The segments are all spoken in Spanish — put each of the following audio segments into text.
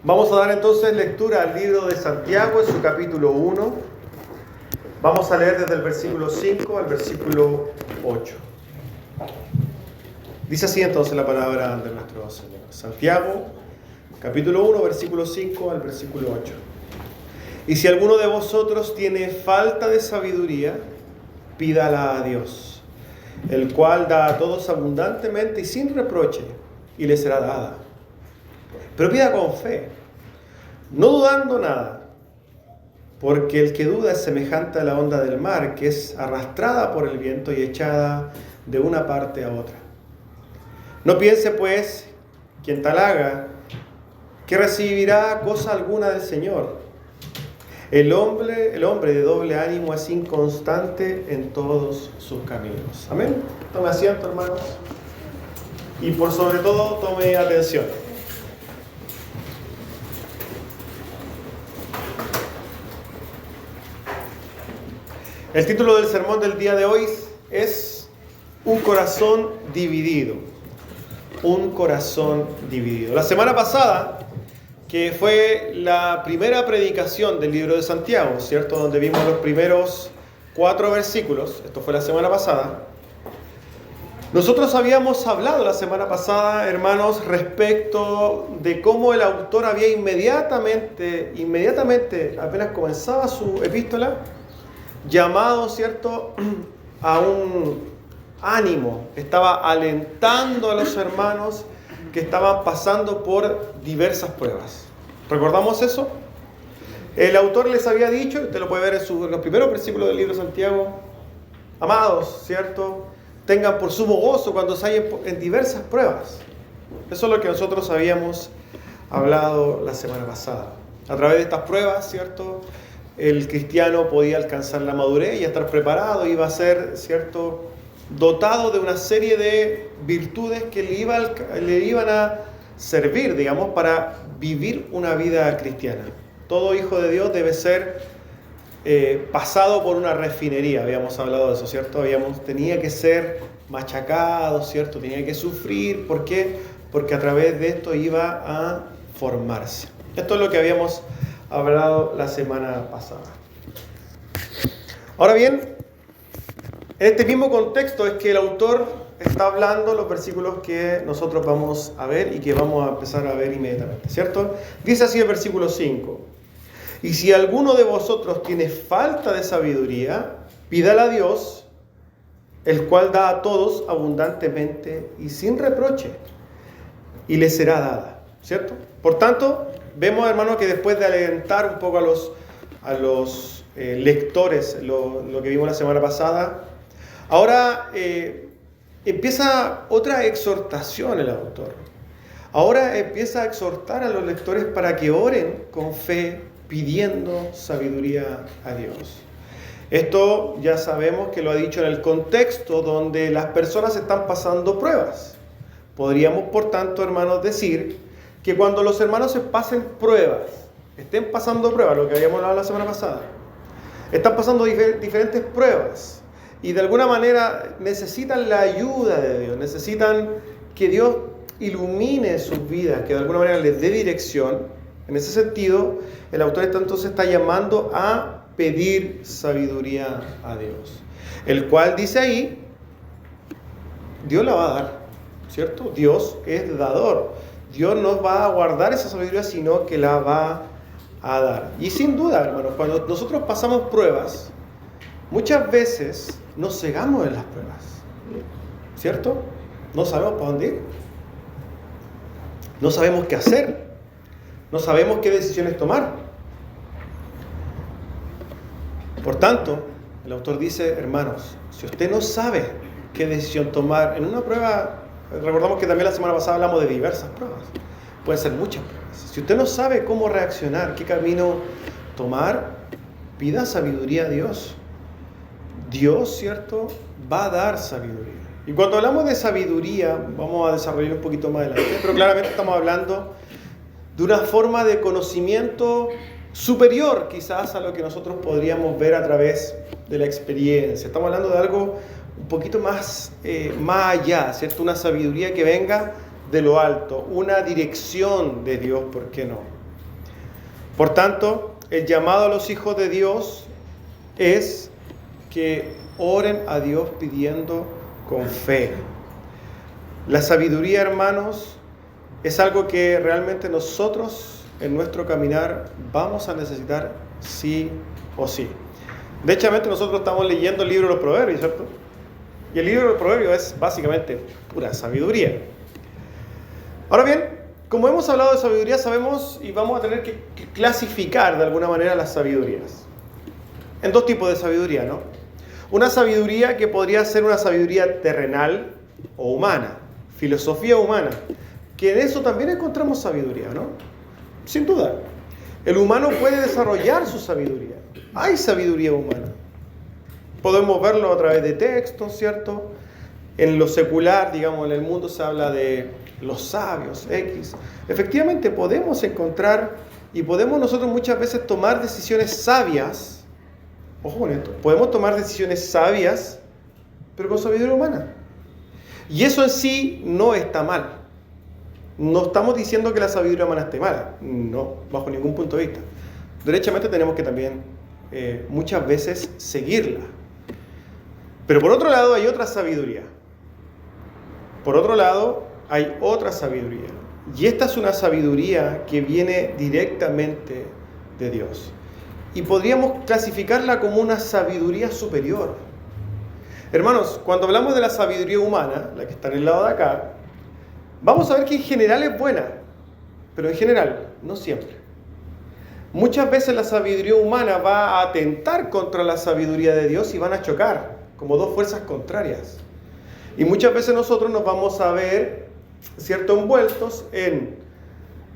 Vamos a dar entonces lectura al libro de Santiago en su capítulo 1. Vamos a leer desde el versículo 5 al versículo 8. Dice así entonces la palabra de nuestro Señor. Santiago, capítulo 1, versículo 5 al versículo 8. Y si alguno de vosotros tiene falta de sabiduría, pídala a Dios, el cual da a todos abundantemente y sin reproche, y le será dada. Pero pida con fe, no dudando nada, porque el que duda es semejante a la onda del mar, que es arrastrada por el viento y echada de una parte a otra. No piense pues quien tal haga, que recibirá cosa alguna del Señor. El hombre de doble ánimo es inconstante en todos sus caminos. Amén. Tome asiento, hermanos. Y por sobre todo, tome atención. El título del sermón del día de hoy es Un corazón dividido. Un corazón dividido. La semana pasada, que fue la primera predicación del libro de Santiago, ¿cierto? Donde vimos los primeros 4 versículos. Esto fue la semana pasada. Nosotros habíamos hablado la semana pasada, hermanos, respecto de cómo el autor había inmediatamente, apenas comenzaba su epístola, llamado, ¿cierto?, a un ánimo. Estaba alentando a los hermanos que estaban pasando por diversas pruebas. ¿Recordamos eso? El autor les había dicho, usted lo puede ver en los primeros versículos del libro de Santiago: amados, ¿cierto?, tengan por sumo gozo cuando se hallen en diversas pruebas. Eso es lo que nosotros habíamos hablado la semana pasada. A través de estas pruebas, ¿cierto?, el cristiano podía alcanzar la madurez y estar preparado, iba a ser, ¿cierto?, dotado de una serie de virtudes que le iban a servir, digamos, para vivir una vida cristiana. Todo hijo de Dios debe ser pasado por una refinería, habíamos hablado de eso, ¿cierto? Tenía que ser machacado, ¿cierto? Tenía que sufrir. ¿Por qué? Porque a través de esto iba a formarse. Esto es lo que habíamos hablado la semana pasada. Ahora bien, en este mismo contexto es que el autor está hablando los versículos que nosotros vamos a ver y que vamos a empezar a ver inmediatamente, ¿cierto? Dice así el versículo 5. Y si alguno de vosotros tiene falta de sabiduría, pídala a Dios, el cual da a todos abundantemente y sin reproche, y le será dada, ¿cierto? Por tanto, vemos, hermanos, que después de alentar un poco a los lectores lo que vimos la semana pasada, ahora empieza otra exhortación el autor. Ahora empieza a exhortar a los lectores para que oren con fe, pidiendo sabiduría a Dios. Esto ya sabemos que lo ha dicho en el contexto donde las personas están pasando pruebas. Podríamos, por tanto, hermanos, decir que cuando los hermanos se pasen pruebas, estén pasando pruebas, lo que habíamos hablado la semana pasada, están pasando diferentes pruebas y de alguna manera necesitan la ayuda de Dios, necesitan que Dios ilumine sus vidas, que de alguna manera les dé dirección. En ese sentido, el autor entonces está llamando a pedir sabiduría a Dios, el cual dice ahí, Dios la va a dar, ¿cierto? Dios es dador. Dios no va a guardar esa sabiduría, sino que la va a dar. Y sin duda, hermanos, cuando nosotros pasamos pruebas, muchas veces nos cegamos en las pruebas, ¿cierto? No sabemos para dónde ir, no sabemos qué hacer, no sabemos qué decisiones tomar. Por tanto, el autor dice, hermanos, si usted no sabe qué decisión tomar en una prueba, recordamos que también la semana pasada hablamos de diversas pruebas, pueden ser muchas pruebas. Si usted no sabe cómo reaccionar, qué camino tomar, pida sabiduría a Dios. Dios, ¿cierto?, va a dar sabiduría. Y cuando hablamos de sabiduría, vamos a desarrollar un poquito más adelante, pero claramente estamos hablando de una forma de conocimiento superior quizás a lo que nosotros podríamos ver a través de la experiencia. Estamos hablando de algo un poquito más allá, ¿cierto? Una sabiduría que venga de lo alto, una dirección de Dios, ¿por qué no? Por tanto, el llamado a los hijos de Dios es que oren a Dios pidiendo con fe. La sabiduría, hermanos, es algo que realmente nosotros en nuestro caminar vamos a necesitar sí o sí. De hecho, nosotros estamos leyendo el libro de los Proverbios, ¿cierto? Y el libro de los Proverbios es básicamente pura sabiduría. Ahora bien, como hemos hablado de sabiduría, sabemos y vamos a tener que clasificar de alguna manera las sabidurías. En dos tipos de sabiduría, ¿no? Una sabiduría que podría ser una sabiduría terrenal o humana, filosofía humana, que en eso también encontramos sabiduría, ¿no? Sin duda. El humano puede desarrollar su sabiduría. Hay sabiduría humana. Podemos verlo a través de textos, ¿cierto? En lo secular, digamos, en el mundo se habla de los sabios, X. Efectivamente podemos encontrar y podemos nosotros muchas veces tomar decisiones sabias. Ojo con esto. Podemos tomar decisiones sabias, pero con sabiduría humana. Y eso en sí no está mal. No estamos diciendo que la sabiduría humana esté mala. No, bajo ningún punto de vista. Derechamente tenemos que también muchas veces seguirla. Pero por otro lado hay otra sabiduría. Por otro lado hay otra sabiduría. Y esta es una sabiduría que viene directamente de Dios. Y podríamos clasificarla como una sabiduría superior. Hermanos, cuando hablamos de la sabiduría humana, la que está en el lado de acá, vamos a ver que en general es buena. Pero en general, no siempre. Muchas veces la sabiduría humana va a atentar contra la sabiduría de Dios y van a chocar, como dos fuerzas contrarias. Y muchas veces nosotros nos vamos a ver, ¿cierto?, envueltos en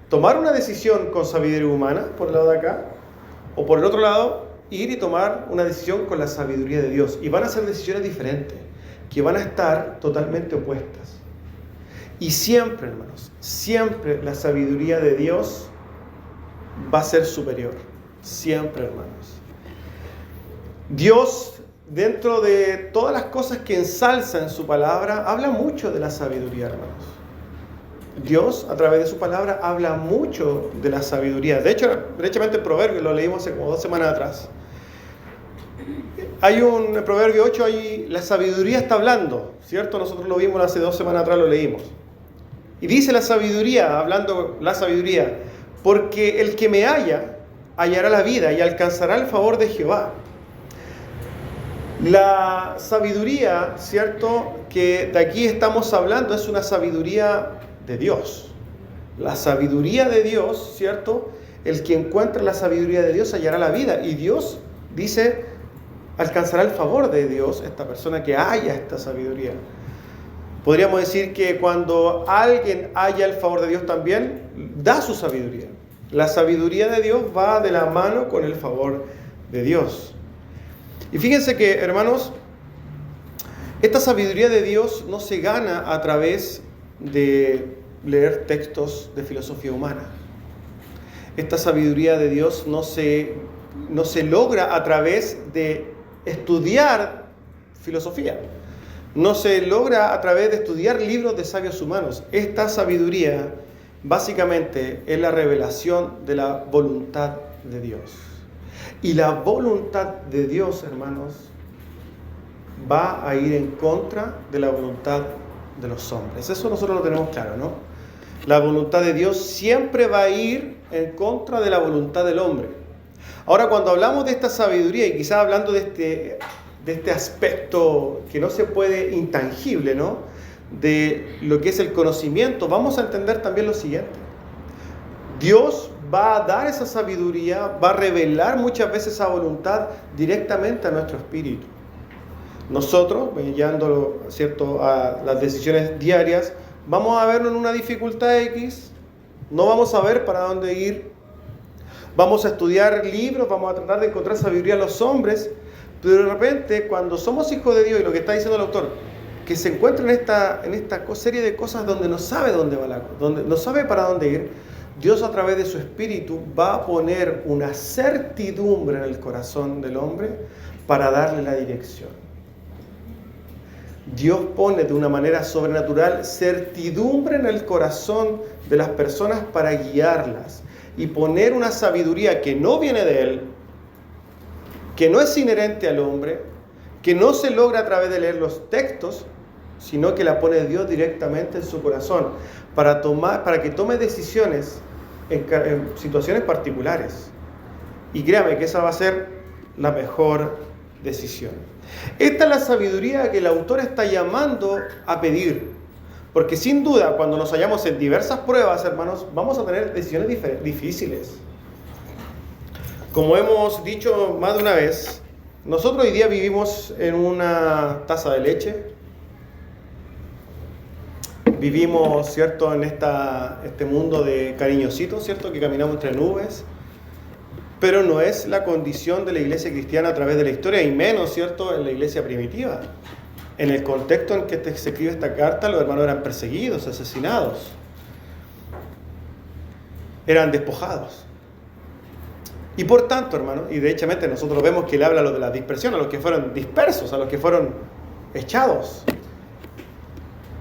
tomar una decisión con sabiduría humana, por el lado de acá, o por el otro lado, ir y tomar una decisión con la sabiduría de Dios. Y van a ser decisiones diferentes, que van a estar totalmente opuestas. Y siempre, hermanos, siempre la sabiduría de Dios va a ser superior. Siempre, hermanos. Dios, dentro de todas las cosas que ensalza en su palabra, habla mucho de la sabiduría, hermanos. Dios, a través de su palabra, habla mucho de la sabiduría. De hecho, derechamente el Proverbio, lo leímos hace como 2 semanas atrás. Hay un Proverbio 8, ahí la sabiduría está hablando, ¿cierto? Nosotros lo vimos hace 2 semanas atrás, lo leímos. Y dice la sabiduría, hablando la sabiduría, porque el que me halla, hallará la vida y alcanzará el favor de Jehová. La sabiduría, ¿cierto?, que de aquí estamos hablando es una sabiduría de Dios. La sabiduría de Dios, ¿cierto? El que encuentra la sabiduría de Dios hallará la vida. Y Dios dice, alcanzará el favor de Dios, esta persona que haya esta sabiduría. Podríamos decir que cuando alguien haya el favor de Dios también, da su sabiduría. La sabiduría de Dios va de la mano con el favor de Dios. Y fíjense que, hermanos, esta sabiduría de Dios no se gana a través de leer textos de filosofía humana. Esta sabiduría de Dios no se logra a través de estudiar filosofía. No se logra a través de estudiar libros de sabios humanos. Esta sabiduría básicamente es la revelación de la voluntad de Dios. Y la voluntad de Dios, hermanos, va a ir en contra de la voluntad de los hombres. Eso nosotros lo tenemos claro, ¿no? La voluntad de Dios siempre va a ir en contra de la voluntad del hombre. Ahora, cuando hablamos de esta sabiduría, y quizás hablando de este aspecto que no se puede, intangible, ¿no?, de lo que es el conocimiento, vamos a entender también lo siguiente. Dios va a dar esa sabiduría, va a revelar muchas veces esa voluntad directamente a nuestro espíritu. Nosotros, llevándolo, ¿cierto?, a las decisiones diarias, vamos a vernos en una dificultad X, no vamos a ver para dónde ir, vamos a estudiar libros, vamos a tratar de encontrar sabiduría a los hombres, pero de repente, cuando somos hijos de Dios, y lo que está diciendo el autor, que se encuentra en esta serie de cosas donde no sabe dónde va donde no sabe para dónde ir, Dios a través de su Espíritu va a poner una certidumbre en el corazón del hombre para darle la dirección. Dios pone de una manera sobrenatural certidumbre en el corazón de las personas para guiarlas. y poner una sabiduría que no viene de Él, que no es inherente al hombre, que no se logra a través de leer los textos, sino que la pone Dios directamente en su corazón para que tome decisiones en situaciones particulares. Y créame que esa va a ser la mejor decisión. Esta es la sabiduría que el autor está llamando a pedir. Porque sin duda, cuando nos hallamos en diversas pruebas, hermanos, vamos a tener decisiones difíciles. Como hemos dicho más de una vez, nosotros hoy día vivimos en una taza de leche. Vivimos, ¿cierto?, en este mundo de cariñositos, ¿cierto?, que caminamos entre nubes. Pero no es la condición de la iglesia cristiana a través de la historia, y menos, ¿cierto?, en la iglesia primitiva. En el contexto en que se escribe esta carta, los hermanos eran perseguidos, asesinados. Eran despojados. Y por tanto, hermanos, y de hecho nosotros vemos que él habla a los de la dispersión, a los que fueron dispersos, a los que fueron echados.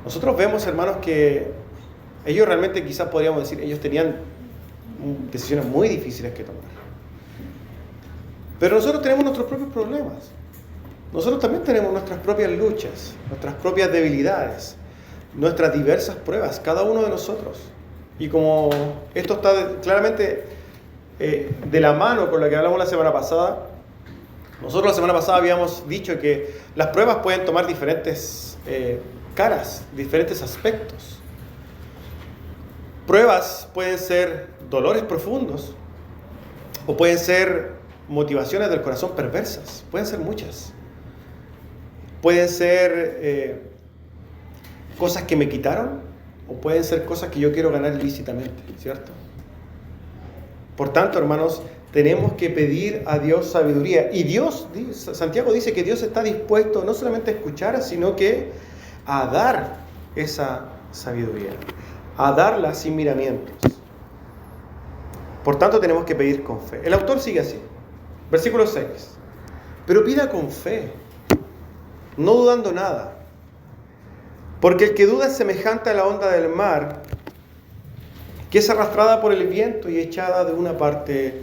Nosotros vemos, hermanos, que ellos realmente, quizás podríamos decir, ellos tenían decisiones muy difíciles que tomar. Pero nosotros tenemos nuestros propios problemas. Nosotros también tenemos nuestras propias luchas, nuestras propias debilidades, nuestras diversas pruebas, cada uno de nosotros. Y como esto está claramente de la mano con lo que hablamos la semana pasada, nosotros la semana pasada habíamos dicho que las pruebas pueden tomar diferentes caras, diferentes aspectos. Pruebas pueden ser dolores profundos o pueden ser motivaciones del corazón perversas, pueden ser muchas. Pueden ser cosas que me quitaron o pueden ser cosas que yo quiero ganar ilícitamente, ¿cierto? Por tanto, hermanos, tenemos que pedir a Dios sabiduría. Y Dios, Santiago dice que Dios está dispuesto no solamente a escuchar, sino que a dar esa sabiduría, a darla sin miramientos. Por tanto, tenemos que pedir con fe. El autor sigue así, versículo 6. Pero pida con fe, no dudando nada. Porque el que duda es semejante a la onda del mar, que es arrastrada por el viento y echada de una parte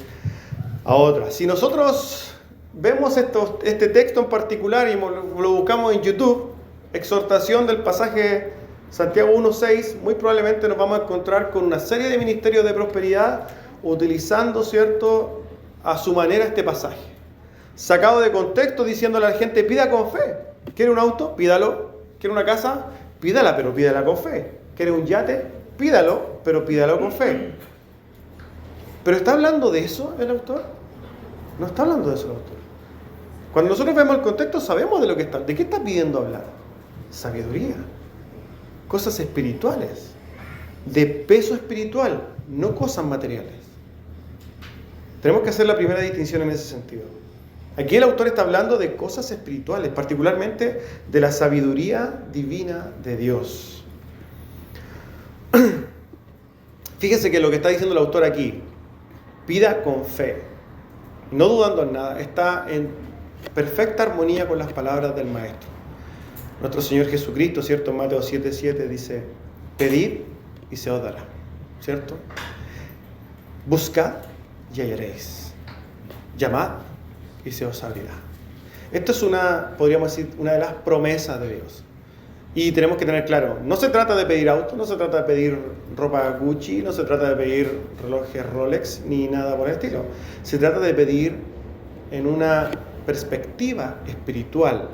a otra. Si nosotros vemos este texto en particular y lo buscamos en YouTube, exhortación del pasaje Santiago 1:6, muy probablemente nos vamos a encontrar con una serie de ministerios de prosperidad utilizando, ¿cierto?, a su manera este pasaje. Sacado de contexto, diciéndole a la gente, pida con fe. ¿Quiere un auto? Pídalo. ¿Quiere una casa? Pídala, pero pídala con fe. ¿Quiere un yate? Pídalo, pero pídalo con fe. ¿Pero está hablando de eso el autor? No está hablando de eso el autor. Cuando nosotros vemos el contexto, sabemos de qué está pidiendo hablar. Sabiduría. Cosas espirituales. De peso espiritual, no cosas materiales. Tenemos que hacer la primera distinción en ese sentido. Aquí el autor está hablando de cosas espirituales, particularmente de la sabiduría divina de Dios. Fíjese que lo que está diciendo el autor aquí, pida con fe, no dudando en nada, está en perfecta armonía con las palabras del Maestro. Nuestro Señor Jesucristo, ¿cierto? En Mateo 7:7 dice, pedid y se os dará, ¿cierto? Buscad y hallaréis. Llamad y se os abrirá. Esto es podríamos decir, una de las promesas de Dios. Y tenemos que tener claro, no se trata de pedir auto, no se trata de pedir ropa Gucci, no se trata de pedir relojes Rolex, ni nada por el estilo. Se trata de pedir en una perspectiva espiritual,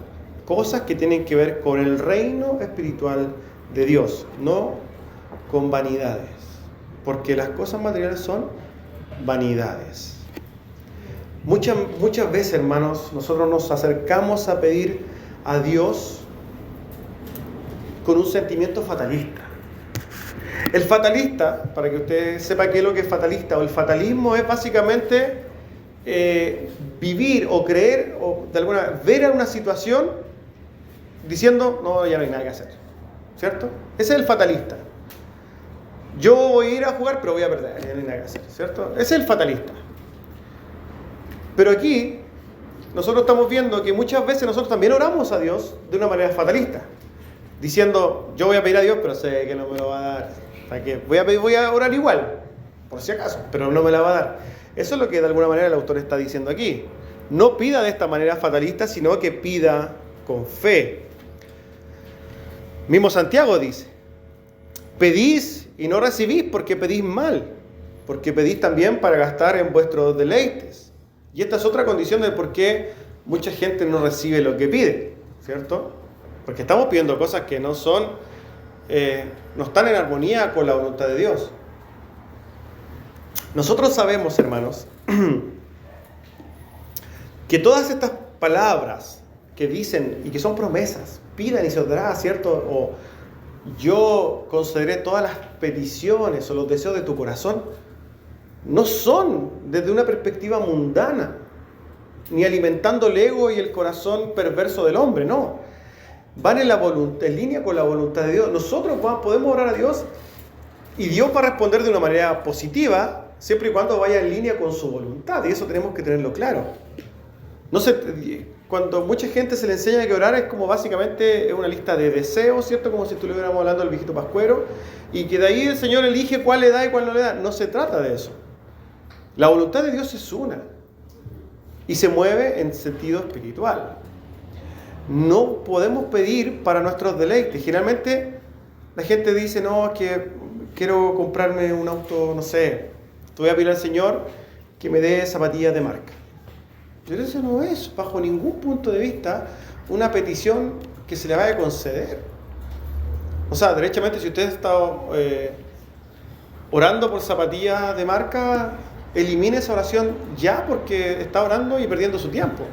cosas que tienen que ver con el reino espiritual de Dios, no con vanidades, porque las cosas materiales son vanidades. Muchas veces, hermanos, nosotros nos acercamos a pedir a Dios con un sentimiento fatalista. El fatalista, para que usted sepa qué es lo que es fatalista, o el fatalismo es básicamente vivir o creer o de alguna manera ver a una situación diciendo, no, ya no hay nada que hacer, ¿cierto? Ese es el fatalista. Yo voy a ir a jugar, pero voy a perder, ya no hay nada que hacer, ¿cierto? Ese es el fatalista. Pero aquí nosotros estamos viendo que muchas veces nosotros también oramos a Dios de una manera fatalista, diciendo, yo voy a pedir a Dios, pero sé que no me lo va a dar. ¿Para qué? Voy a orar igual. por si acaso, pero no me la va a dar. Eso es lo que de alguna manera el autor está diciendo aquí. No pida de esta manera fatalista, sino que pida con fe. Mismo Santiago dice, pedís y no recibís porque pedís mal, porque pedís también para gastar en vuestros deleites. Y esta es otra condición de por qué mucha gente no recibe lo que pide, ¿cierto? Porque estamos pidiendo cosas que no están en armonía con la voluntad de Dios. Nosotros sabemos, hermanos, que todas estas palabras que dicen y que son promesas, pidan y se os dará, ¿cierto? O yo concederé todas las peticiones o los deseos de tu corazón, no son desde una perspectiva mundana, ni alimentando el ego y el corazón perverso del hombre, no. Van en línea con la voluntad de Dios. Nosotros podemos orar a Dios y Dios va a responder de una manera positiva, siempre y cuando vaya en línea con su voluntad, y eso tenemos que tenerlo claro. No sé, cuando mucha gente se le enseña que orar es como básicamente una lista de deseos, ¿cierto? Como si estuviéramos hablando del viejito pascuero, y que de ahí el Señor elige cuál le da y cuál no le da. No se trata de eso. La voluntad de Dios es una y se mueve en sentido espiritual. No podemos pedir para nuestros deleites. Generalmente la gente dice, no, es que quiero comprarme un auto, no sé, te voy a pedir al Señor que me dé zapatillas de marca. Pero eso no es, bajo ningún punto de vista, una petición que se le vaya a conceder. O sea, derechamente, si usted está orando por zapatillas de marca, elimine esa oración ya, porque está orando y perdiendo su tiempo.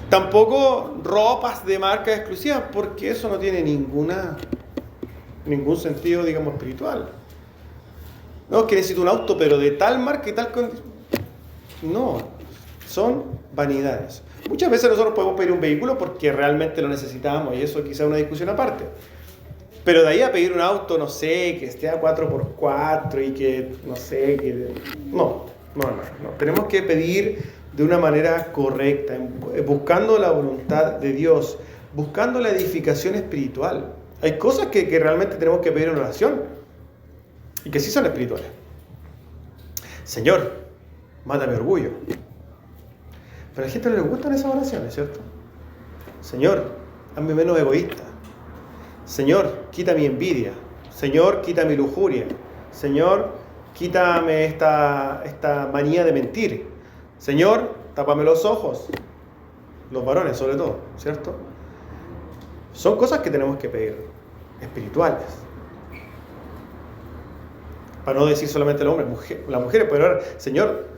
Tampoco ropas de marca exclusivas, porque eso no tiene ningún sentido, digamos, espiritual. No, es que necesito un auto, pero de tal marca y tal condición. No, son vanidades. Muchas veces nosotros podemos pedir un vehículo porque realmente lo necesitamos, y eso quizá es una discusión aparte. Pero de ahí a pedir un auto, no sé, que esté a 4x4 y que, no sé, que... No. Tenemos que pedir de una manera correcta, buscando la voluntad de Dios, buscando la edificación espiritual. Hay cosas que realmente tenemos que pedir en oración y que sí son espirituales. Señor, mata mi orgullo. Pero a la gente no le gustan esas oraciones, ¿cierto? Señor, hazme menos egoísta. Señor, quita mi envidia. Señor, quita mi lujuria. Señor, quítame esta manía de mentir. Señor, tápame los ojos. Los varones, sobre todo, ¿cierto? Son cosas que tenemos que pedir, espirituales. Para no decir solamente el hombre, las mujeres pueden orar, Señor,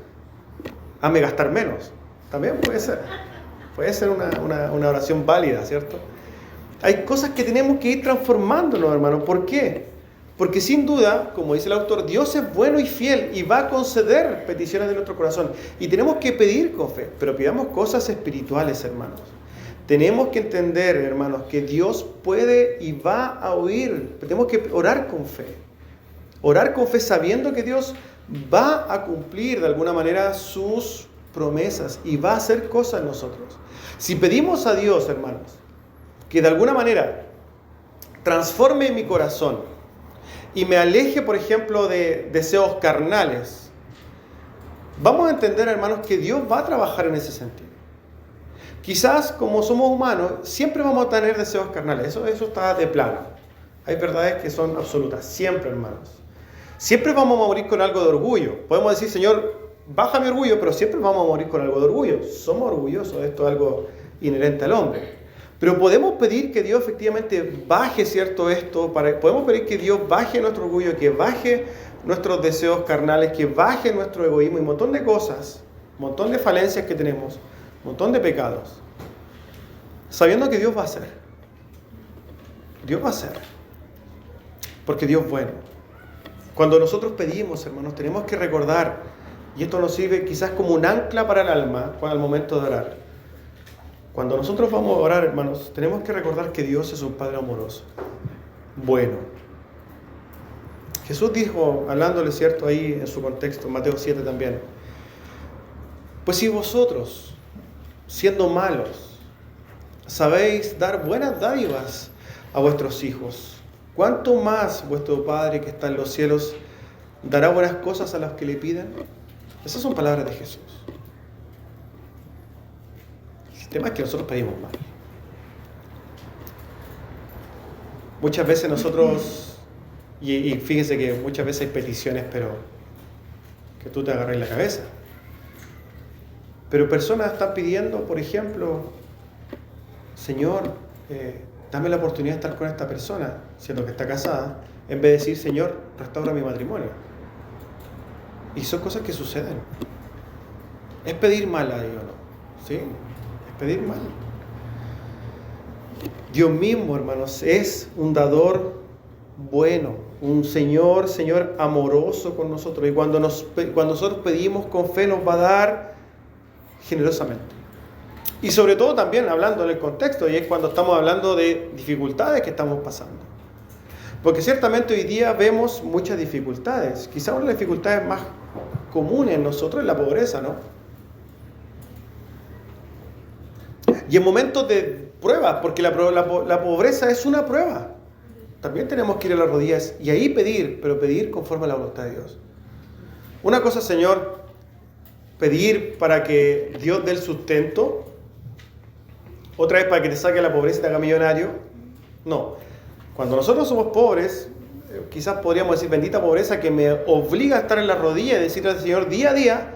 hazme gastar menos. También puede ser. Puede ser una oración válida, ¿cierto? Hay cosas que tenemos que ir transformándonos, hermanos. ¿Por qué? Porque sin duda, como dice el autor, Dios es bueno y fiel y va a conceder peticiones de nuestro corazón. Y tenemos que pedir con fe, pero pidamos cosas espirituales, hermanos. Tenemos que entender, hermanos, que Dios puede y va a oír. Tenemos que orar con fe. Orar con fe sabiendo que Dios va a cumplir de alguna manera sus promesas y va a hacer cosas en nosotros. Si pedimos a Dios, hermanos, que de alguna manera transforme mi corazón y me aleje, por ejemplo, de deseos carnales, vamos a entender, hermanos, que Dios va a trabajar en ese sentido. Quizás, como somos humanos, siempre vamos a tener deseos carnales. Eso está de plano. Hay verdades que son absolutas. Siempre, hermanos. Siempre vamos a morir con algo de orgullo. Podemos decir, Señor, baja mi orgullo, pero siempre vamos a morir con algo de orgullo. Somos orgullosos. Esto es algo inherente al hombre. Pero podemos pedir que Dios efectivamente baje, ¿cierto? Podemos pedir que Dios baje nuestro orgullo, que baje nuestros deseos carnales, que baje nuestro egoísmo y un montón de cosas, un montón de falencias que tenemos, un montón de pecados, sabiendo que Dios va a hacer. Dios va a hacer. Porque Dios es bueno. Cuando nosotros pedimos, hermanos, tenemos que recordar, y esto nos sirve quizás como un ancla para el alma al momento de orar. Cuando nosotros vamos a orar, hermanos, tenemos que recordar que Dios es un Padre amoroso, bueno. Jesús dijo, hablándole, ¿cierto?, ahí en su contexto, en Mateo 7 también, pues si vosotros, siendo malos, sabéis dar buenas dádivas a vuestros hijos, ¿cuánto más vuestro Padre que está en los cielos ¿Dará buenas cosas a los que le piden? Esas son palabras de Jesús. El tema es que nosotros pedimos mal. Muchas veces nosotros, y fíjense que muchas veces hay peticiones, pero que tú te agarras la cabeza. Pero personas están pidiendo, por ejemplo, Señor, dame la oportunidad de estar con esta persona, siendo que está casada, en vez de decir, Señor, restaura mi matrimonio. Y son cosas que suceden. Es pedir mal a Dios, ¿no? Sí, es pedir mal. Dios mismo, hermanos, es un dador bueno, un Señor amoroso con nosotros. Y cuando nosotros pedimos con fe, nos va a dar generosamente. Y sobre todo también hablando en el contexto, y es cuando estamos hablando de dificultades que estamos pasando. Porque ciertamente hoy día vemos muchas dificultades. Quizá una de las dificultades más comunes en nosotros es la pobreza, ¿no? Y en momentos de pruebas, porque la pobreza es una prueba, también tenemos que ir a las rodillas y ahí pedir, pero pedir conforme a la voluntad de Dios. Una cosa, Señor, pedir para que Dios dé el sustento, otra vez para que te saque la pobreza y te haga millonario. No. Cuando nosotros somos pobres, quizás podríamos decir, bendita pobreza que me obliga a estar en la rodilla y decirle al Señor día a día,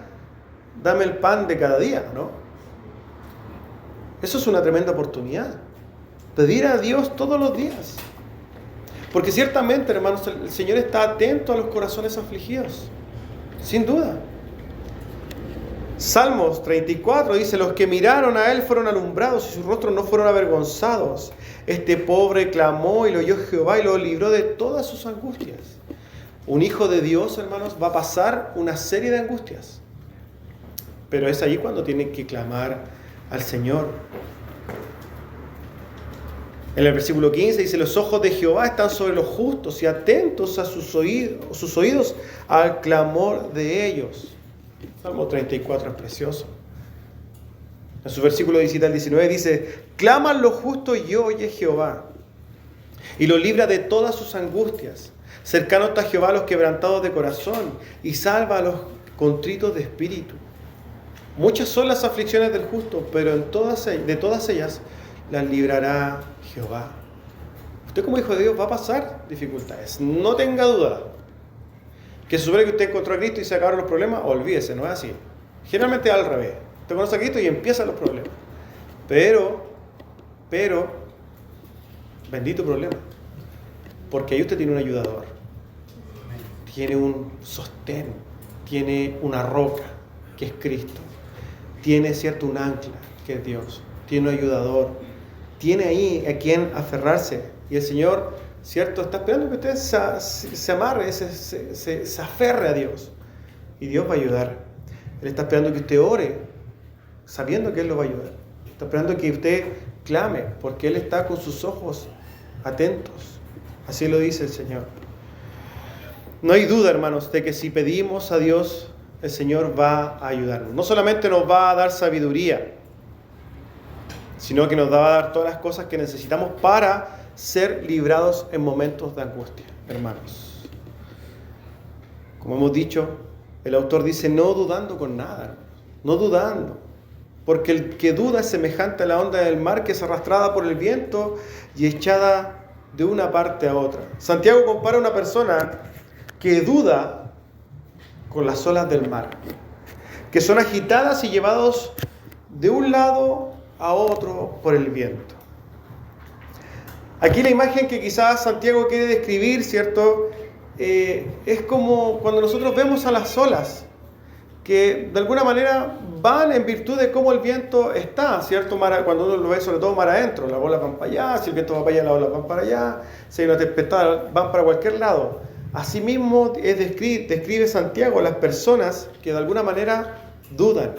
dame el pan de cada día, ¿no? Eso es una tremenda oportunidad. Pedir a Dios todos los días. Porque ciertamente, hermanos, el Señor está atento a los corazones afligidos. Sin duda. Salmos 34 dice, los que miraron a Él fueron alumbrados y sus rostros no fueron avergonzados. Este pobre clamó y lo oyó Jehová y lo libró de todas sus angustias. Un hijo de Dios, hermanos, va a pasar una serie de angustias. Pero es allí cuando tiene que clamar al Señor. En el versículo 15 dice, los ojos de Jehová están sobre los justos y atentos a sus oídos al clamor de ellos. Salmo 34 es precioso. En su versículo 17 al 19 dice, claman los justos y oye Jehová, y los libra de todas sus angustias. Cercano está Jehová a los quebrantados de corazón, y salva a los contritos de espíritu. Muchas son las aflicciones del justo, pero de todas ellas las librará Jehová. Usted como hijo de Dios va a pasar dificultades, no tenga duda. Que se supone que usted encontró a Cristo y se acabaron los problemas, olvídese, no es así. Generalmente es al revés. Usted conoce a Cristo y empiezan los problemas. Pero, bendito problema. Porque ahí usted tiene un ayudador. Tiene un sostén. Tiene una roca, que es Cristo. Tiene, cierto, un ancla, que es Dios. Tiene un ayudador. Tiene ahí a quien aferrarse. Y el Señor, cierto, está esperando que usted se amarre, se aferre a Dios. Y Dios va a ayudar. Él está esperando que usted ore, sabiendo que Él lo va a ayudar. Está esperando que usted clame, porque Él está con sus ojos atentos. Así lo dice el Señor. No hay duda, hermanos, de que si pedimos a Dios, el Señor va a ayudarnos. No solamente nos va a dar sabiduría, sino que nos va a dar todas las cosas que necesitamos para ser librados en momentos de angustia, hermanos. Como hemos dicho, el autor dice, no dudando con nada, hermanos, no dudando. Porque el que duda es semejante a la onda del mar que es arrastrada por el viento y echada de una parte a otra. Santiago compara a una persona que duda con las olas del mar, que son agitadas y llevados de un lado a otro por el viento. Aquí la imagen que quizás Santiago quiere describir, ¿cierto? Es como cuando nosotros vemos a las olas, que de alguna manera van en virtud de cómo el viento está, ¿cierto? Cuando uno lo ve, sobre todo mar adentro, las olas van para allá, si el viento va para allá, las olas van para allá, si hay una tempestad, van para cualquier lado. Asimismo, describe Santiago a las personas que de alguna manera dudan,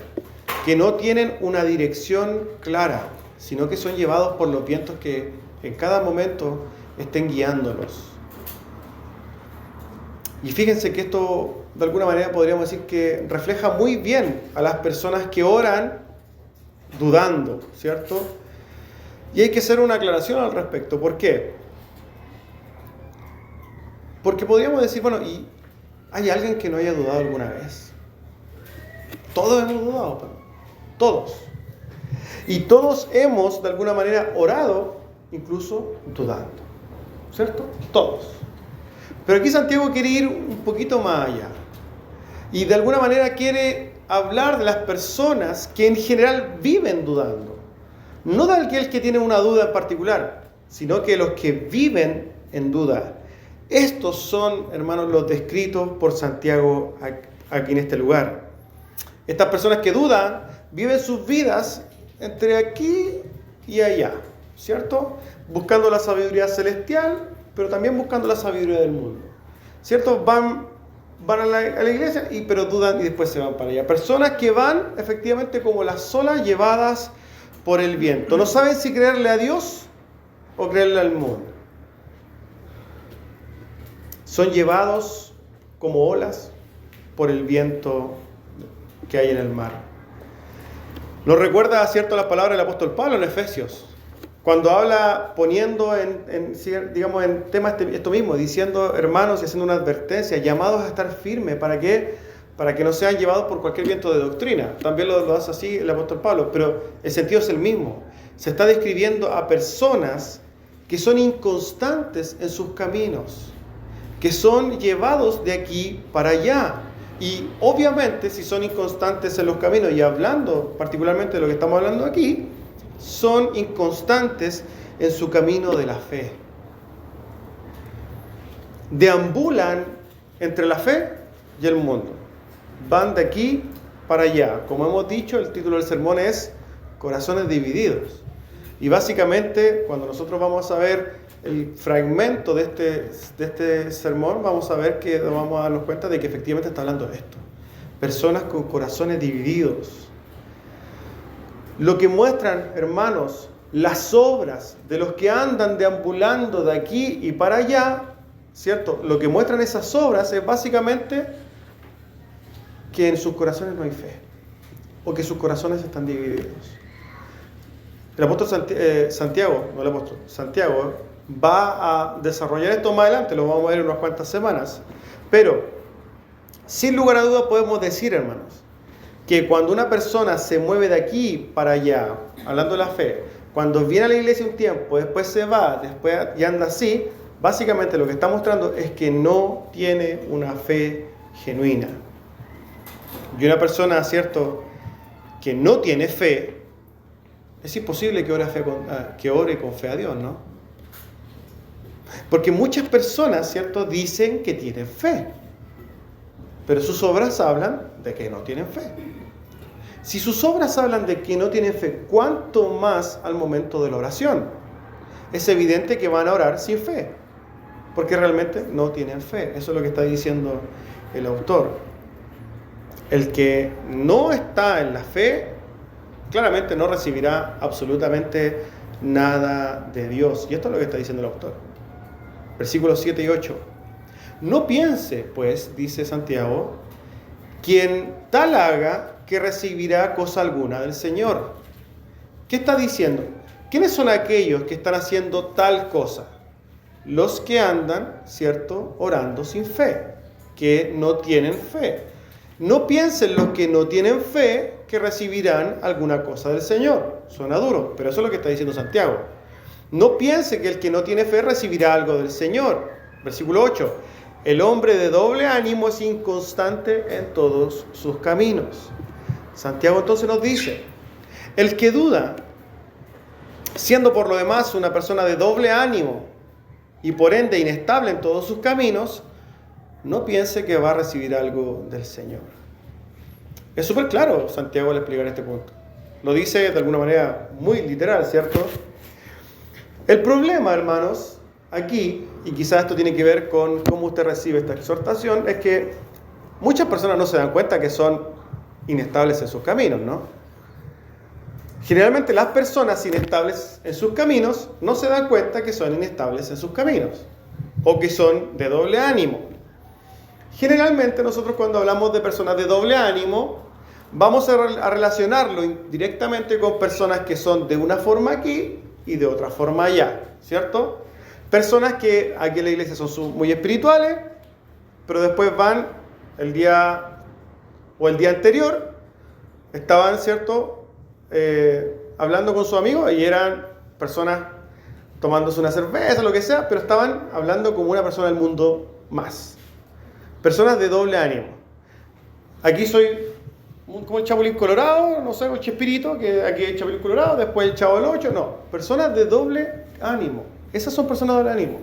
que no tienen una dirección clara, sino que son llevados por los vientos que en cada momento estén guiándolos. Y fíjense que esto, de alguna manera, podríamos decir que refleja muy bien a las personas que oran dudando, ¿cierto? Y hay que hacer una aclaración al respecto. ¿Por qué? Porque podríamos decir, bueno, ¿Hay alguien que no haya dudado alguna vez? Todos hemos dudado, todos. Y todos hemos, de alguna manera, orado, incluso dudando. ¿Cierto? Todos. Pero aquí Santiago quiere ir un poquito más allá. Y de alguna manera quiere hablar de las personas que en general viven dudando. No de aquel que tiene una duda en particular, sino que los que viven en duda. Estos son, hermanos, los descritos por Santiago aquí en este lugar. Estas personas que dudan viven sus vidas entre aquí y allá, ¿cierto? Buscando la sabiduría celestial, pero también buscando la sabiduría del mundo, ¿cierto? Van a la iglesia, pero dudan y después se van para allá. Personas que van efectivamente como las olas llevadas por el viento. No saben si creerle a Dios o creerle al mundo. Son llevados como olas por el viento que hay en el mar. Nos recuerda, ¿cierto?, las palabras del apóstol Pablo en Efesios, cuando habla poniendo en temas esto mismo, diciendo, hermanos, y haciendo una advertencia, llamados a estar firmes, ¿para qué? Para que no sean llevados por cualquier viento de doctrina. También lo hace así el apóstol Pablo, pero el sentido es el mismo. Se está describiendo a personas que son inconstantes en sus caminos, que son llevados de aquí para allá. Y obviamente, si son inconstantes en los caminos, y hablando particularmente de lo que estamos hablando aquí, son inconstantes en su camino de la fe. Deambulan entre la fe y el mundo. Van de aquí para allá. Como hemos dicho, el título del sermón es Corazones Divididos. Y básicamente, cuando nosotros vamos a ver el fragmento de este sermón, vamos a ver que vamos a darnos cuenta de que efectivamente está hablando de esto. Personas con corazones divididos. Lo que muestran, hermanos, las obras de los que andan deambulando de aquí y para allá, ¿cierto? Lo que muestran esas obras es básicamente que en sus corazones no hay fe, o que sus corazones están divididos. El apóstol Santiago va a desarrollar esto más adelante, lo vamos a ver en unas cuantas semanas, pero sin lugar a dudas podemos decir, hermanos, que cuando una persona se mueve de aquí para allá, hablando de la fe, cuando viene a la iglesia un tiempo, después se va, después y anda así, básicamente lo que está mostrando es que no tiene una fe genuina. Y una persona, ¿cierto?, que no tiene fe, es imposible que ore con fe a Dios, ¿no? Porque muchas personas, ¿cierto?, dicen que tienen fe, pero sus obras hablan de que no tienen fe. Si sus obras hablan de que no tienen fe, ¿cuánto más al momento de la oración? Es evidente que van a orar sin fe, porque realmente no tienen fe. Eso es lo que está diciendo el autor. El que no está en la fe, claramente no recibirá absolutamente nada de Dios. Y esto es lo que está diciendo el autor. Versículos 7 y 8. No piense, pues, dice Santiago, quien tal haga que recibirá cosa alguna del Señor. ¿Qué está diciendo? ¿Quiénes son aquellos que están haciendo tal cosa? Los que andan, ¿cierto?, orando sin fe, que no tienen fe. No piensen los que no tienen fe que recibirán alguna cosa del Señor. Suena duro, pero eso es lo que está diciendo Santiago. No piense que el que no tiene fe recibirá algo del Señor. Versículo 8. El hombre de doble ánimo es inconstante en todos sus caminos. Santiago entonces nos dice, el que duda, siendo por lo demás una persona de doble ánimo y por ende inestable en todos sus caminos, no piense que va a recibir algo del Señor. Es súper claro Santiago al explicar este punto. Lo dice de alguna manera muy literal, ¿cierto? El problema, hermanos, aquí, y quizás esto tiene que ver con cómo usted recibe esta exhortación, es que muchas personas no se dan cuenta que son inestables en sus caminos, ¿no? Generalmente las personas inestables en sus caminos no se dan cuenta que son inestables en sus caminos, o que son de doble ánimo. Generalmente nosotros cuando hablamos de personas de doble ánimo, vamos a relacionarlo directamente con personas que son de una forma aquí y de otra forma allá, ¿cierto? Personas que aquí en la iglesia son muy espirituales, pero después van el día anterior, estaban, ¿cierto?, hablando con sus amigos y eran personas tomándose una cerveza, lo que sea, pero estaban hablando como una persona del mundo más. Personas de doble ánimo. Aquí soy como el Chapulín Colorado, no sé, el Chespirito, que aquí hay Chapulín Colorado, después el Chavo del Ocho, no. Personas de doble ánimo. Esas son personas de doble ánimo.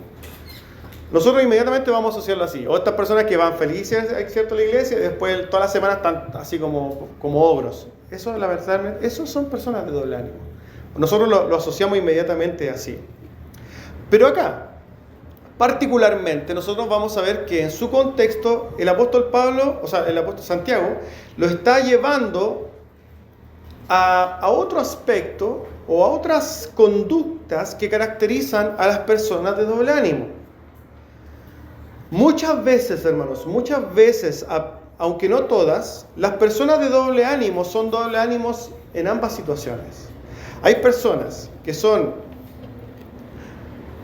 Nosotros inmediatamente vamos a asociarlo así. O estas personas que van felices, ¿cierto?, a la iglesia y después toda la semana están así como ogros. Eso, la verdad, esos son personas de doble ánimo. Nosotros lo asociamos inmediatamente así. Pero acá, particularmente, nosotros vamos a ver que en su contexto, el apóstol Pablo, o sea, el apóstol Santiago, lo está llevando a otro aspecto o a otras conductas que caracterizan a las personas de doble ánimo. Muchas veces, hermanos, aunque no todas, las personas de doble ánimo son doble ánimos en ambas situaciones. Hay personas que son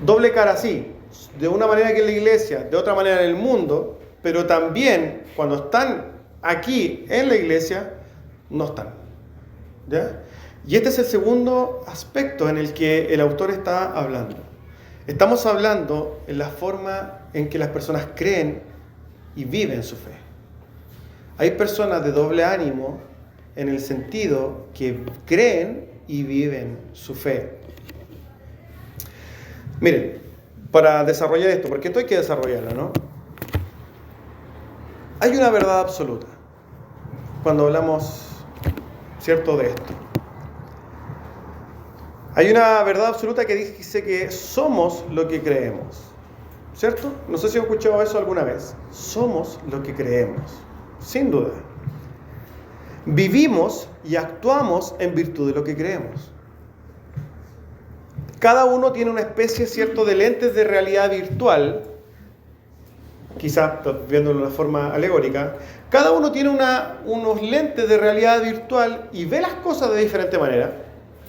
doble cara así, de una manera que en la iglesia, de otra manera en el mundo, pero también cuando están aquí en la iglesia, no están. ¿Ya? Y este es el segundo aspecto en el que el autor está hablando. Estamos hablando en la forma en que las personas creen y viven su fe. Hay personas de doble ánimo en el sentido que creen y viven su fe. Miren, para desarrollar esto, porque esto hay que desarrollarlo, ¿no? Hay una verdad absoluta cuando hablamos, ¿cierto?, de esto. Hay una verdad absoluta que dice que somos lo que creemos, ¿cierto? No sé si han escuchado eso alguna vez. Somos lo que creemos, sin duda. Vivimos y actuamos en virtud de lo que creemos. Cada uno tiene una especie, ¿cierto?, de lentes de realidad virtual, quizás viéndolo de una forma alegórica. Cada uno tiene unos lentes de realidad virtual y ve las cosas de diferente manera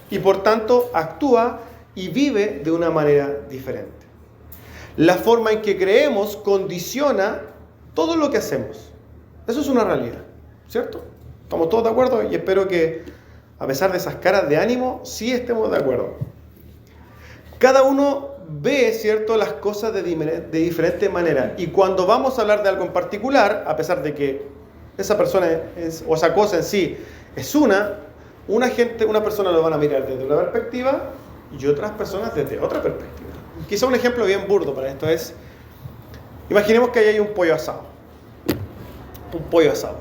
y por tanto actúa y vive de una manera diferente. La forma en que creemos condiciona todo lo que hacemos. Eso es una realidad, ¿cierto? ¿Estamos todos de acuerdo? Y espero que, a pesar de esas caras de ánimo, sí estemos de acuerdo. Cada uno ve, ¿cierto?, las cosas de diferente manera. Y cuando vamos a hablar de algo en particular, a pesar de que esa persona o esa cosa en sí es una persona lo van a mirar desde una perspectiva y otras personas desde otra perspectiva. Quizá un ejemplo bien burdo para esto es, imaginemos que ahí hay un pollo asado. Un pollo asado.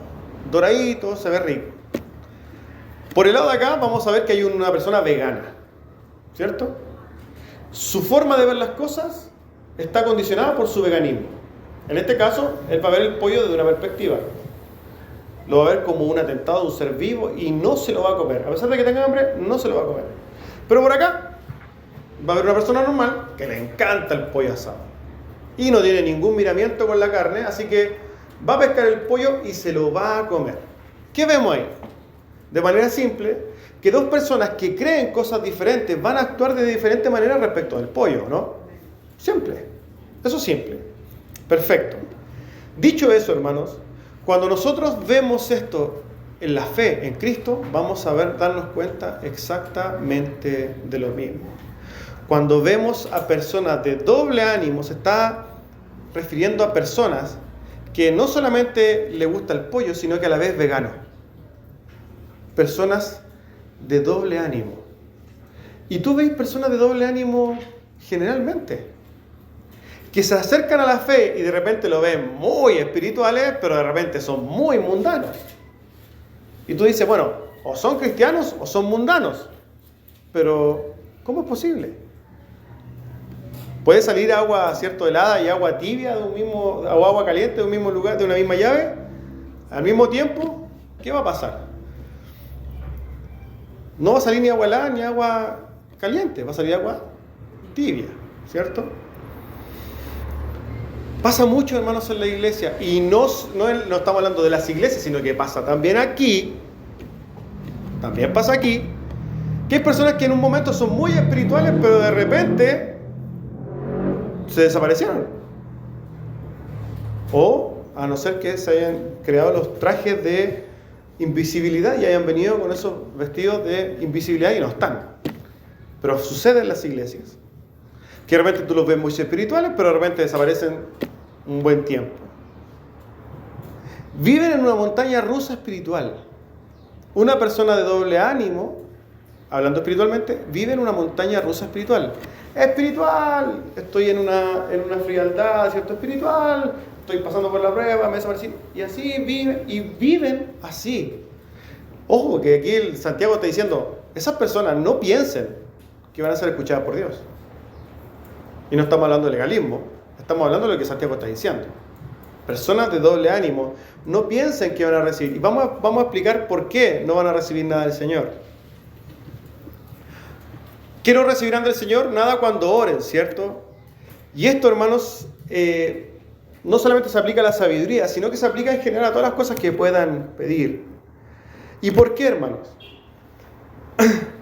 Doradito, se ve rico. Por el lado de acá vamos a ver que hay una persona vegana, ¿cierto? Su forma de ver las cosas está condicionada por su veganismo. En este caso, él va a ver el pollo desde una perspectiva. Lo va a ver como un atentado de un ser vivo y no se lo va a comer. A pesar de que tenga hambre, no se lo va a comer. Pero por acá, va a haber una persona normal que le encanta el pollo asado. Y no tiene ningún miramiento con la carne, así que va a pescar el pollo y se lo va a comer. ¿Qué vemos ahí? De manera simple, que dos personas que creen cosas diferentes van a actuar de diferente manera respecto del pollo, ¿no? Simple. Eso es simple. Perfecto. Dicho eso, hermanos, cuando nosotros vemos esto en la fe en Cristo, vamos a darnos cuenta exactamente de lo mismo. Cuando vemos a personas de doble ánimo, se está refiriendo a personas que no solamente le gusta el pollo, sino que a la vez vegano. Personas de doble ánimo. Y tú ves personas de doble ánimo generalmente, que se acercan a la fe y de repente lo ven muy espirituales, pero de repente son muy mundanos. Y tú dices, bueno, o son cristianos o son mundanos. Pero, ¿cómo es posible? ¿Puede salir agua, cierto, helada y agua tibia o agua caliente de un mismo lugar, de una misma llave, al mismo tiempo? ¿Qué va a pasar? No va a salir ni agua helada ni agua caliente, va a salir agua tibia, ¿cierto? Pasa mucho, hermanos, en la iglesia, y no estamos hablando de las iglesias, sino que pasa también pasa aquí, que hay personas que en un momento son muy espirituales, pero de repente se desaparecieron. O a no ser que se hayan creado los trajes de invisibilidad y hayan venido con esos vestidos de invisibilidad y no están. Pero sucede en las iglesias. Que de repente tú los ves muy espirituales, pero de repente desaparecen un buen tiempo. Viven en una montaña rusa espiritual. Una persona de doble ánimo, hablando espiritualmente, vive en una montaña rusa espiritual. Espiritual, estoy en una frialdad, ¿cierto? Espiritual, estoy pasando por la prueba, me desaparecí. Y así viven así. Ojo, que aquí el Santiago está diciendo, esas personas no piensen que van a ser escuchadas por Dios. Y no estamos hablando de legalismo, estamos hablando de lo que Santiago está diciendo. Personas de doble ánimo no piensen que van a recibir. Y vamos a explicar por qué no van a recibir nada del Señor. ¿Qué no recibirán del Señor? Nada cuando oren, ¿cierto? Y esto, hermanos, no solamente se aplica a la sabiduría, sino que se aplica en general a todas las cosas que puedan pedir. ¿Y por qué, hermanos?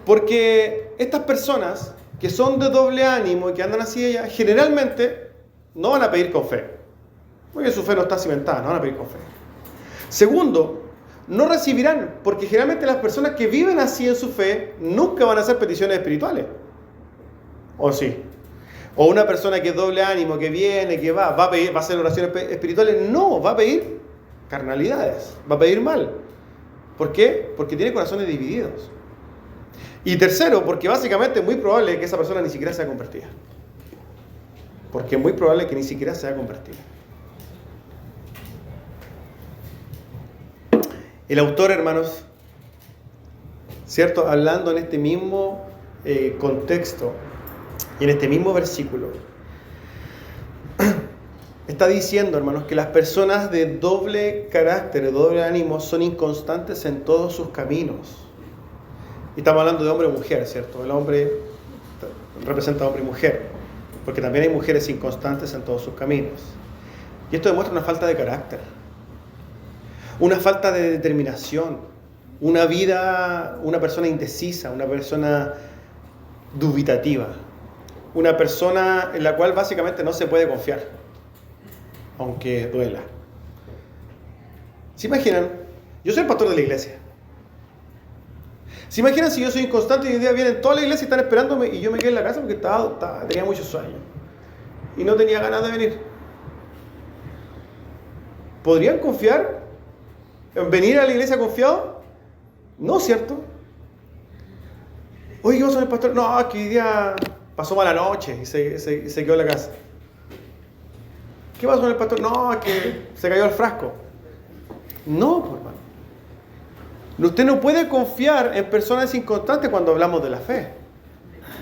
Porque estas personas que son de doble ánimo y que andan así, generalmente no van a pedir con fe. Porque su fe no está cimentada, no van a pedir con fe. Segundo, no recibirán, porque generalmente las personas que viven así en su fe nunca van a hacer peticiones espirituales. ¿O sí? O una persona que es doble ánimo, que viene, que va a pedir, va a hacer oraciones espirituales. No, va a pedir carnalidades, va a pedir mal. ¿Por qué? Porque tiene corazones divididos. Y tercero, porque básicamente es muy probable que esa persona ni siquiera sea convertida. Porque es muy probable que ni siquiera sea convertida. El autor, hermanos, ¿cierto? Hablando en este mismo contexto y en este mismo versículo, está diciendo, hermanos, que las personas de doble carácter, de doble ánimo, son inconstantes en todos sus caminos. Y estamos hablando de hombre o mujer, ¿cierto? El hombre representa a hombre y mujer, porque también hay mujeres inconstantes en todos sus caminos. Y esto demuestra una falta de carácter, una falta de determinación, una persona indecisa, una persona dubitativa, una persona en la cual básicamente no se puede confiar, aunque duela. ¿Se imaginan? Yo soy el pastor de la iglesia. ¿Se imaginan si yo soy inconstante y hoy día vienen toda la iglesia y están esperándome y yo me quedé en la casa porque tenía muchos sueños y no tenía ganas de venir? ¿Podrían confiar en venir a la iglesia confiado? No, ¿cierto? Oye, ¿qué pasó con el pastor? No, es que hoy día pasó mala noche y se quedó en la casa. ¿Qué pasó con el pastor? No, es que se cayó al frasco. No, pues, hermano. Usted no puede confiar en personas inconstantes cuando hablamos de la fe,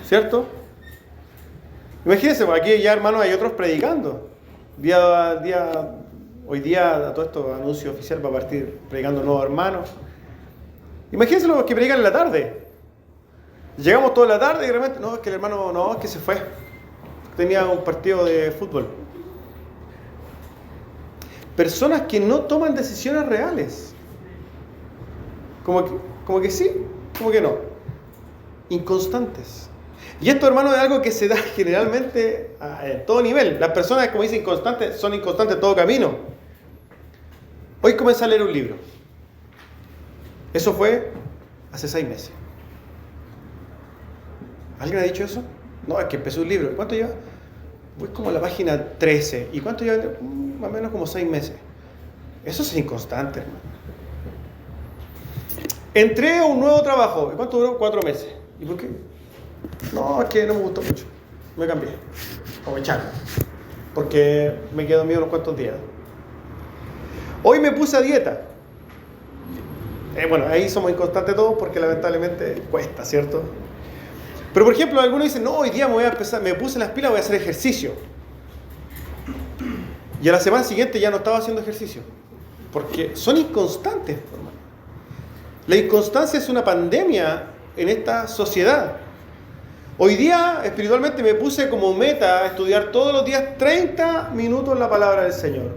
¿cierto? Imagínense, aquí ya, hermanos, hay otros predicando. Hoy día, a todo esto, anuncio oficial, va a partir predicando nuevos hermanos. Imagínense los que predican en la tarde. Llegamos toda la tarde y de repente, no, es que el hermano, no, es que se fue. Tenía un partido de fútbol. Personas que no toman decisiones reales. Como que sí, como que no. Inconstantes. Y esto, hermano, es algo que se da generalmente en todo nivel. Las personas, como dicen, inconstantes, son inconstantes en todo camino. Hoy comencé a leer un libro. Eso fue hace 6 meses. ¿Alguien ha dicho eso? No, es que empecé un libro. ¿Cuánto lleva? Voy como a la página 13. ¿Y cuánto lleva? Más o menos como 6 meses. Eso es inconstante, hermano. Entré a un nuevo trabajo. ¿Y cuánto duró? 4 meses. ¿Y por qué? No, es que no me gustó mucho. Me cambié. O me echaron. Porque me quedé dormido unos cuantos días. Hoy me puse a dieta. Bueno, ahí somos inconstantes todos porque lamentablemente cuesta, ¿cierto? Pero por ejemplo, algunos dicen, no, hoy día me puse las pilas, voy a hacer ejercicio. Y a la semana siguiente ya no estaba haciendo ejercicio. Porque son inconstantes, hermano. La inconstancia es una pandemia en esta sociedad. Hoy día, espiritualmente, me puse como meta estudiar todos los días 30 minutos la palabra del Señor.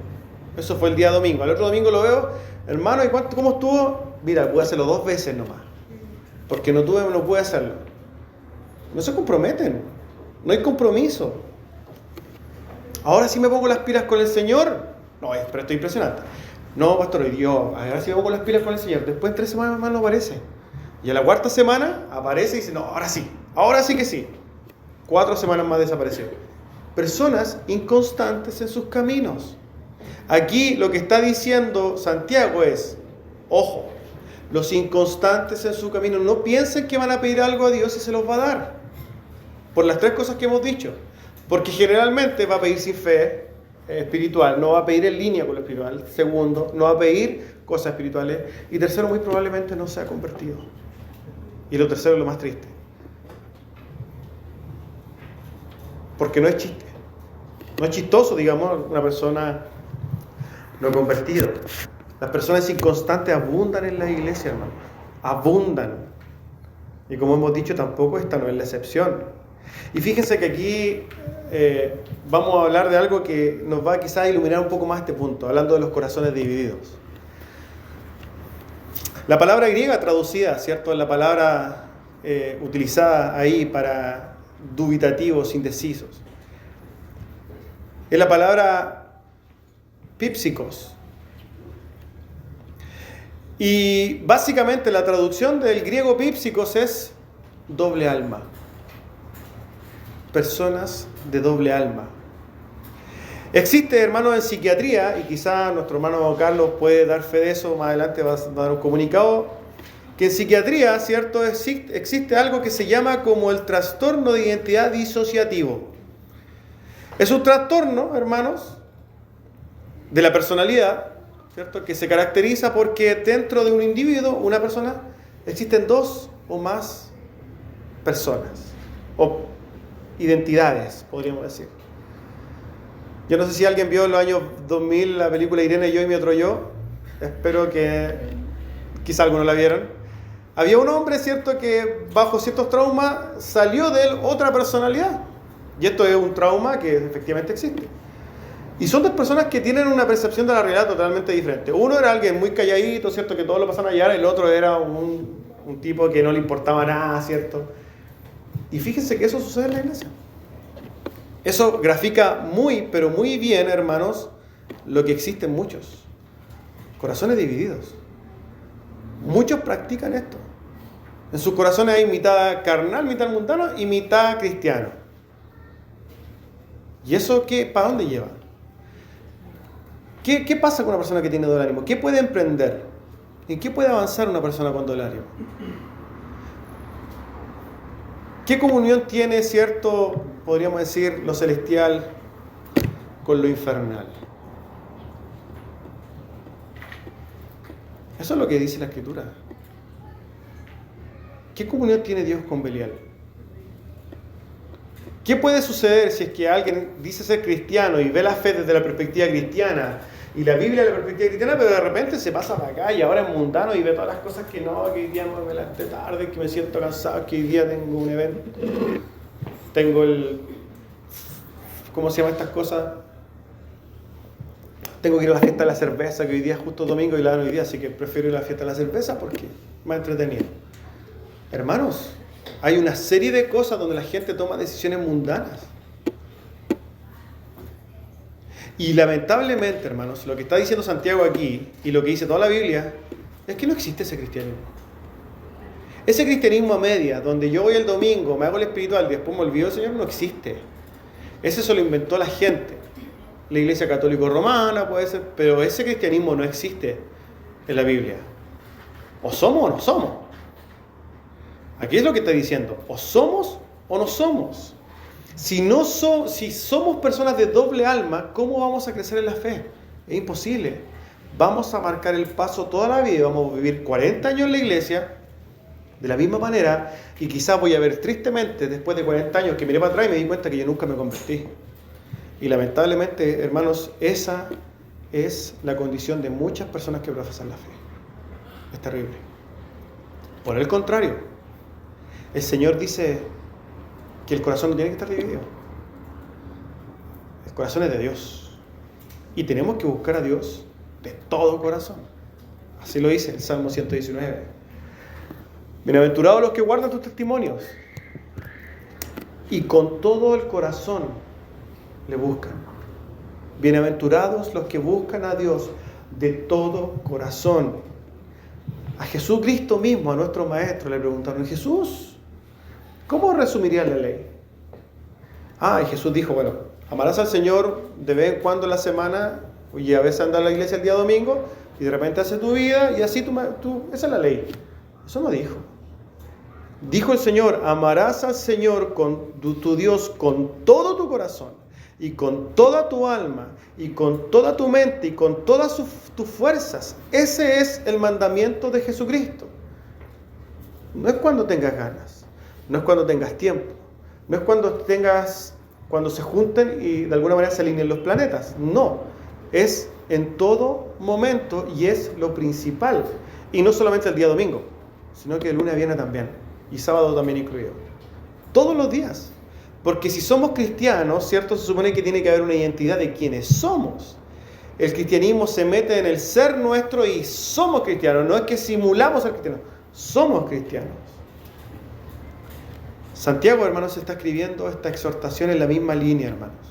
Eso fue el día domingo. Al otro domingo lo veo, hermano, ¿y cómo estuvo? Mira, pude hacerlo 2 veces nomás. Porque no pude hacerlo. No se comprometen. No hay compromiso. Ahora sí me pongo las pilas con el Señor. No, pero esto es impresionante. No, pastor, hoy Dios, a ver si vamos con las pilas con el Señor. Después de 3 semanas más no aparece. Y a la 4ª semana aparece y dice, no, ahora sí que sí. 4 semanas más desapareció. Personas inconstantes en sus caminos. Aquí lo que está diciendo Santiago es, ojo, los inconstantes en su camino no piensen que van a pedir algo a Dios y se los va a dar. Por las 3 cosas que hemos dicho. Porque generalmente va a pedir sin fe espiritual, no va a pedir en línea con lo espiritual. Segundo, no va a pedir cosas espirituales. Y tercero, muy probablemente no se ha convertido. Y lo tercero es lo más triste. Porque no es chiste. No es chistoso, digamos, una persona no convertida. Las personas inconstantes abundan en la iglesia, hermano. Abundan. Y como hemos dicho, tampoco esta no es la excepción. Y fíjense que aquí vamos a hablar de algo que nos va quizás a iluminar un poco más este punto, hablando de los corazones divididos. La palabra griega traducida, ¿cierto? Es la palabra utilizada ahí para dubitativos, indecisos. Es la palabra pípsicos. Y básicamente la traducción del griego pípsicos es doble alma. Personas de doble alma. Existe, hermanos, en psiquiatría, y quizá nuestro hermano Carlos puede dar fe de eso, más adelante va a dar un comunicado, que en psiquiatría, ¿cierto?, existe algo que se llama como el trastorno de identidad disociativo. Es un trastorno, hermanos, de la personalidad, ¿cierto?, que se caracteriza porque dentro de un individuo, una persona, existen 2 o más personas, o identidades, podríamos decir. Yo no sé si alguien vio en los años 2000 la película Irene, yo y mi otro yo. Espero que quizá algunos la vieron. Había un hombre, ¿cierto?, que bajo ciertos traumas salió de él otra personalidad. Y esto es un trauma que efectivamente existe. Y son 2 personas que tienen una percepción de la realidad totalmente diferente. Uno era alguien muy calladito, ¿cierto?, que todo lo pasaban a hallar. El otro era un tipo que no le importaba nada, ¿cierto? Y fíjense que eso sucede en la iglesia. Eso grafica muy, pero muy bien, hermanos, lo que existe en muchos. Corazones divididos. Muchos practican esto. En sus corazones hay mitad carnal, mitad mundano y mitad cristiano. ¿Y eso qué? ¿Para dónde lleva? ¿Qué pasa con una persona que tiene doble ánimo? ¿Qué puede emprender? ¿En qué puede avanzar una persona con doble ánimo? ¿Qué comunión tiene, cierto, podríamos decir, lo celestial con lo infernal? Eso es lo que dice la Escritura. ¿Qué comunión tiene Dios con Belial? ¿Qué puede suceder si es que alguien dice ser cristiano y ve la fe desde la perspectiva cristiana y la Biblia desde la perspectiva cristiana, pero de repente se pasa para acá y ahora es mundano y ve todas las cosas que no, que hoy día no me levanté tarde, que me siento cansado, que hoy día tengo un evento, tengo ¿cómo se llaman estas cosas? Tengo que ir a la fiesta de la cerveza, que hoy día es justo domingo y la dan hoy día, así que prefiero ir a la fiesta de la cerveza porque es más entretenido. Hermanos, hay una serie de cosas donde la gente toma decisiones mundanas. Y lamentablemente, hermanos, lo que está diciendo Santiago aquí, y lo que dice toda la Biblia, es que no existe ese cristianismo. Ese cristianismo a media, donde yo voy el domingo, me hago el espiritual y después me olvido del Señor, no existe. Ese se lo inventó la gente. La Iglesia Católica Romana puede ser, pero ese cristianismo no existe en la Biblia. O somos o no somos. Aquí es lo que está diciendo, o somos o no somos. Si somos personas de doble alma, ¿cómo vamos a crecer en la fe? Es imposible. Vamos a marcar el paso toda la vida, vamos a vivir 40 años en la iglesia, de la misma manera, y quizás voy a ver tristemente, después de 40 años, que miré para atrás y me di cuenta que yo nunca me convertí. Y lamentablemente, hermanos, esa es la condición de muchas personas que profesan la fe. Es terrible. Por el contrario, el Señor dice que el corazón no tiene que estar dividido. El corazón es de Dios. Y tenemos que buscar a Dios de todo corazón. Así lo dice el Salmo 119. Bienaventurados los que guardan tus testimonios y con todo el corazón le buscan. Bienaventurados los que buscan a Dios de todo corazón. A Jesucristo mismo, a nuestro Maestro, le preguntaron: Jesús, ¿cómo resumiría la ley? Y Jesús dijo: bueno, amarás al Señor de vez en cuando en la semana, y a veces andas a la iglesia el día domingo, y de repente haces tu vida, y así esa es la ley. Eso no dijo. Dijo el Señor: amarás al Señor tu Dios con todo tu corazón, y con toda tu alma, y con toda tu mente, y con todas tus fuerzas. Ese es el mandamiento de Jesucristo. No es cuando tengas ganas, no es cuando tengas tiempo, no es cuando se junten y de alguna manera se alineen los planetas. No, es en todo momento y es lo principal. Y no solamente el día domingo, sino que de lunes a viernes también, y sábado también incluido. Todos los días. Porque si somos cristianos, ¿cierto? Se supone que tiene que haber una identidad de quienes somos. El cristianismo se mete en el ser nuestro y somos cristianos. No es que simulamos ser cristianos, somos cristianos. Santiago, hermanos, está escribiendo esta exhortación en la misma línea, hermanos.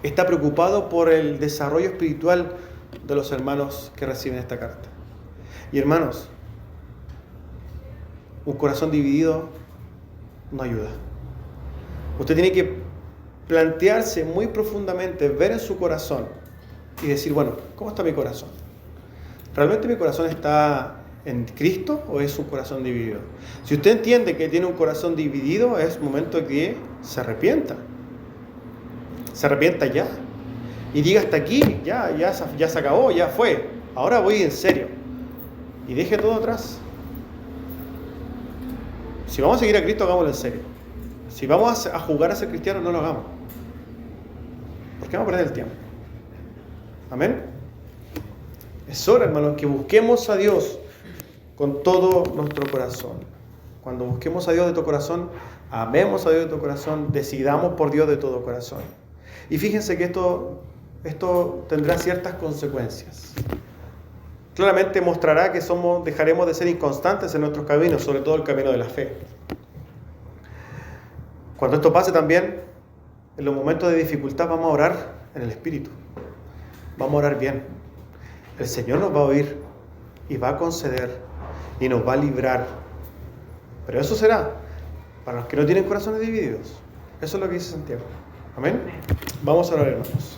Está preocupado por el desarrollo espiritual de los hermanos que reciben esta carta. Y hermanos, un corazón dividido no ayuda. Usted tiene que plantearse muy profundamente, ver en su corazón y decir: bueno, ¿cómo está mi corazón? ¿Realmente mi corazón está en Cristo o es un corazón dividido? Si usted entiende que tiene un corazón dividido, es momento que se arrepienta. Se arrepienta ya. Y diga: hasta aquí, ya se acabó, ya fue. Ahora voy en serio. Y deje todo atrás. Si vamos a seguir a Cristo, hagámoslo en serio. Si vamos a jugar a ser cristianos, no lo hagamos. ¿Por qué vamos a perder el tiempo? Amén. Es hora, hermanos, que busquemos a Dios con todo nuestro corazón. Cuando busquemos a Dios de todo corazón, amemos a Dios de todo corazón, decidamos por Dios de todo corazón. Y fíjense que esto tendrá ciertas consecuencias. Claramente mostrará que dejaremos de ser inconstantes en nuestros caminos, sobre todo el camino de la fe. Cuando esto pase también, en los momentos de dificultad vamos a orar en el Espíritu. Vamos a orar bien. El Señor nos va a oír y va a conceder y nos va a librar. Pero eso será para los que no tienen corazones divididos. Eso es lo que dice Santiago. Amén. Vamos a orar, hermanos.